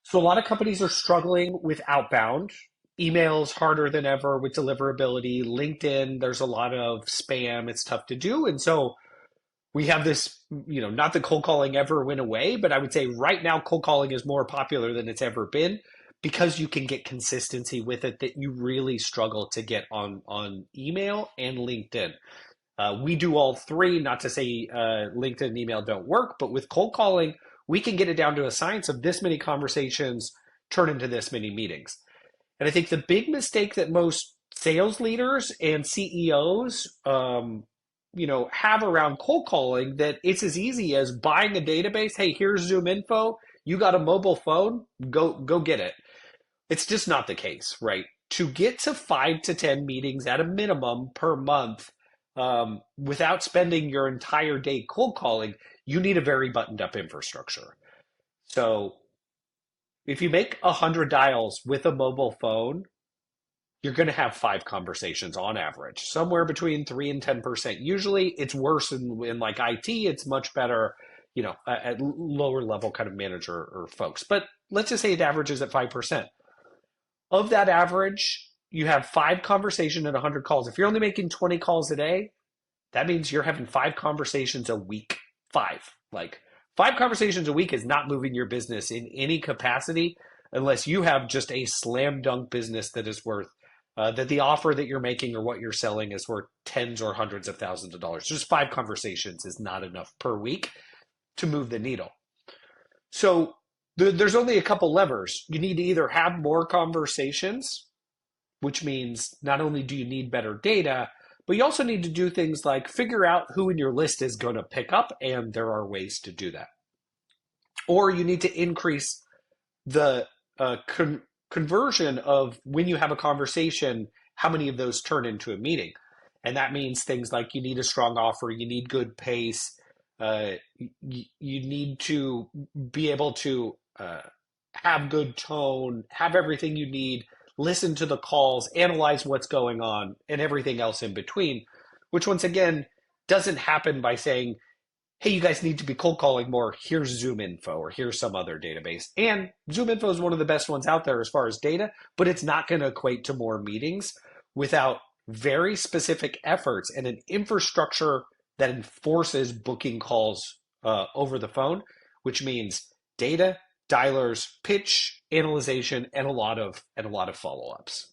So a lot of companies are struggling with outbound. Emails harder than ever with deliverability. LinkedIn, there's a lot of spam. It's tough to do. And so we have this, not that cold calling ever went away, but I would say right now cold calling is more popular than it's ever been because you can get consistency with it that you really struggle to get on email and LinkedIn. We do all three, not to say LinkedIn and email don't work, but with cold calling, we can get it down to a science of this many conversations turn into this many meetings. And I think the big mistake that most sales leaders and CEOs, have around cold calling that it's as easy as buying a database. Hey, here's ZoomInfo. You got a mobile phone? Go get it. It's just not the case, right? To get to 5 to 10 meetings at a minimum per month, without spending your entire day cold calling, you need a very buttoned up infrastructure. So if you make 100 dials with a mobile phone, you're going to have 5 conversations on average, somewhere between 3 and 10%. Usually it's worse in like IT, it's much better, at lower level kind of manager or folks. But let's just say it averages at 5%. Of that average, you have 5 conversations and 100 calls. If you're only making 20 calls a day, that means you're having 5 conversations a week. Like 5 conversations a week is not moving your business in any capacity unless you have just a slam dunk business that is worth, that the offer that you're making or what you're selling is worth tens or hundreds of thousands of dollars. Just 5 conversations is not enough per week to move the needle. So there's only a couple levers. You need to either have more conversations, which means not only do you need better data, but you also need to do things like figure out who in your list is going to pick up, and there are ways to do that. Or you need to increase the conversion of when you have a conversation, how many of those turn into a meeting. And that means things like you need a strong offer, you need good pace, you need to be able to have good tone, have everything you need, listen to the calls, analyze what's going on, and everything else in between, which once again doesn't happen by saying, hey, you guys need to be cold calling more. Here's ZoomInfo or here's some other database. And ZoomInfo is one of the best ones out there as far as data, but it's not going to equate to more meetings without very specific efforts and an infrastructure that enforces booking calls over the phone, which means data, dialers, pitch, analyzation, and a lot of follow-ups.